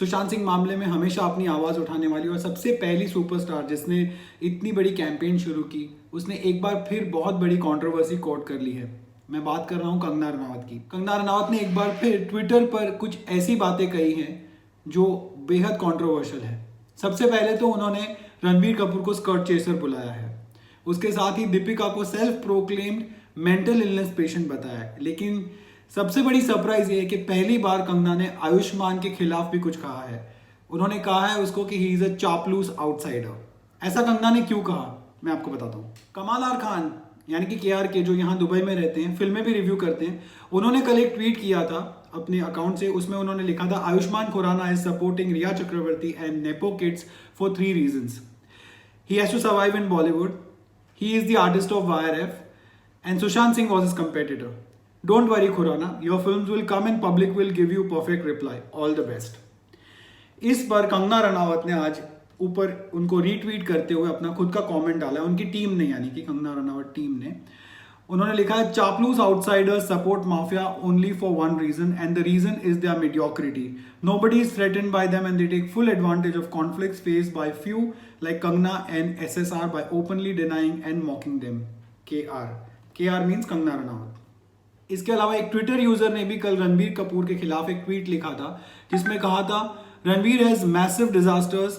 सुशांत सिंह मामले में हमेशा अपनी आवाज़ उठाने वाली और सबसे पहली सुपरस्टार जिसने इतनी बड़ी कैंपेन शुरू की, उसने एक बार फिर बहुत बड़ी कंट्रोवर्सी कोट कर ली है। मैं बात कर रहा हूँ कंगना रनावत की। कंगना रनावत ने एक बार फिर ट्विटर पर कुछ ऐसी बातें कही हैं जो बेहद कंट्रोवर्शियल है। सबसे पहले तो उन्होंने रणबीर कपूर को स्कर्ट चेसर बुलाया है। उसके साथ ही दीपिका को self proclaimed mental illness patient बताया है। लेकिन सबसे बड़ी सरप्राइज ये है कि पहली बार कंगना ने आयुष्मान के खिलाफ भी कुछ कहा है। उन्होंने कहा है उसको कि ही इज अ चापलूस आउटसाइडर। ऐसा कंगना ने क्यों कहा, मैं आपको बताता हूँ। कमाल आर खान यानी कि KR जो यहाँ दुबई में रहते हैं, फिल्में भी रिव्यू करते हैं, उन्होंने कल एक ट्वीट किया था अपने अकाउंट से। उसमें उन्होंने लिखा था, Ayushmann Khurrana is supporting Rhea Chakraborty and nepo kids for 3 reasons. He has to survive in Bollywood. He is the artist of YRF. And Sushant Singh was his competitor. Don't worry, Khurana. Your films will come and public will give you perfect reply. All the best. इस पर कंगना रनावत ने आज ऊपर उनको retweet करते हुए अपना खुद का कमेंट डाला है। उनकी टीम ने, यानी कि कंगना रनावत टीम ने, उन्होंने लिखा है, चापलूस outsiders support mafia only for one reason and the reason is their mediocrity. Nobody is threatened by them and they take full advantage of conflicts faced by few like Kangna and SSR by openly denying and mocking them. KR means Kangana Ranaut. इसके अलावा एक Twitter user ने भी कल रणबीर कपूर के खिलाफ एक tweet लिखा था जिसमें कहा था, Ranbir has massive disasters,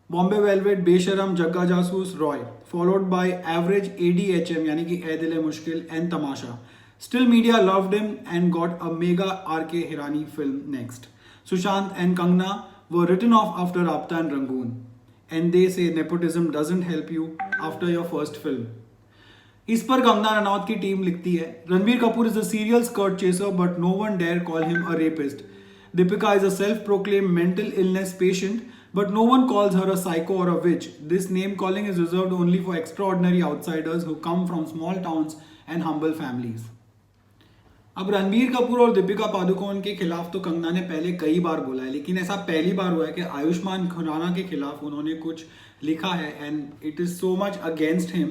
Bombay velvet, बेशरम, जग्गा जासूस, Roy, followed by average ADHM यानी कि ए दिल है मुश्किल and Tamasha. Still media loved him and got a mega RK Hirani film next. Sushant and Kangna were written off after Apta and Rangoon. And they say nepotism doesn't help you after your first film. इस पर कंगना रनावत की team लिखती है, Ranbir Kapoor is a serial skirt chaser but no one dare call him a rapist. Deepika is a self-proclaimed mental illness patient but no one calls her a psycho or a witch. This name calling is reserved only for extraordinary outsiders who come from small towns and humble families. अब रणबीर कपूर और दीपिका पादुकोण के खिलाफ तो कंगना ने पहले कई बार बोला है, लेकिन ऐसा पहली बार हुआ है कि आयुष्मान खुराना के खिलाफ उन्होंने कुछ लिखा है and it is so much against him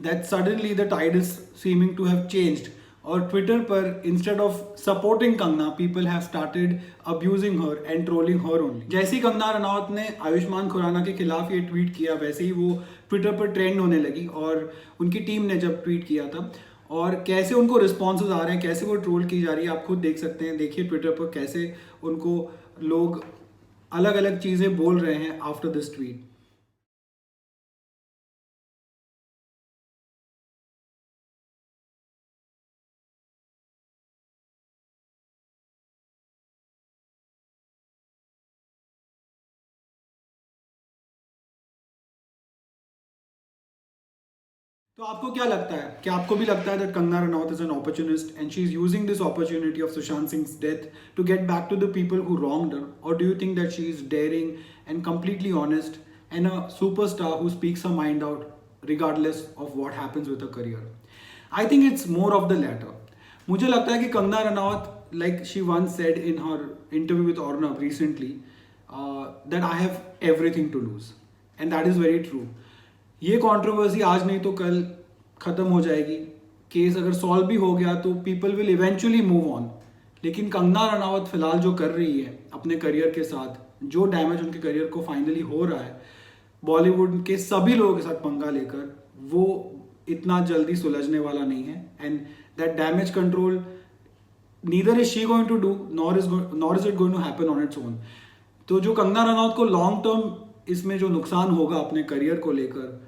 that suddenly the tide is seeming to have changed. और ट्विटर पर instead of supporting Kangana, people have started abusing her and trolling her only. जैसे ही कंगना रनावत ने आयुष्मान खुराना के खिलाफ ये ट्वीट किया, वैसे ही वो ट्विटर पर ट्रेंड होने लगी. और उनकी टीम ने जब ट्वीट किया था, और कैसे उनको रिस्पॉन्सेज आ रहे हैं, कैसे वो ट्रोल की जा रही है, आप खुद देख सकते हैं. देखिए ट्विटर पर कैसे उनको लोग अलग अलग चीज़ें बोल रहे हैं आफ्टर दिस ट्वीट. तो आपको क्या लगता है, क्या आपको भी लगता है that Kangana Ranaut is an opportunist and she is using this opportunity of Sushant Singh's death to get back to the people who wronged her, और do you think that she is daring and completely honest and a superstar who speaks her mind out regardless of what happens with her career? I think it's more of the latter. मुझे लगता है कि Kangana Ranaut, like she once said in her interview with Arnab recently, that I have everything to lose, and that is very true. ये controversy आज नहीं तो कल खत्म हो जाएगी. केस अगर सॉल्व भी हो गया तो people will eventually move on. लेकिन कंगना रनावत फिलहाल जो कर रही है अपने करियर के साथ, जो डैमेज उनके करियर को फाइनली हो रहा है बॉलीवुड के सभी लोगों के साथ पंगा लेकर, वो इतना जल्दी सुलझने वाला नहीं है. And that damage control neither is she going to do nor is it going to happen on its own. तो जो कंगना रनावत को लॉन्ग टर्म इसमें जो नुकसान होगा अपने करियर को लेकर,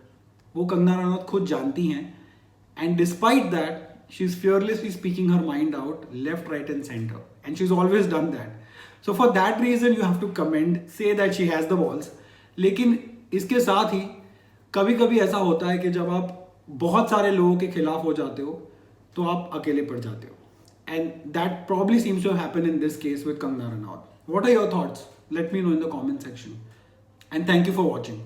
वो कंगना रनावत खुद जानती हैं. And despite that she is fearlessly speaking her mind out left, right and centre, and she is always done that. So for that reason you have to commend, say that she has the balls. लेकिन इसके साथ ही कभी कभी ऐसा होता है कि जब आप बहुत सारे लोगों के खिलाफ हो जाते हो तो आप अकेले पड़ जाते हो. And that probably seems to happen in this case with Kangana Ranaut. What are your thoughts? Let me know in the comment section. And thank you for watching.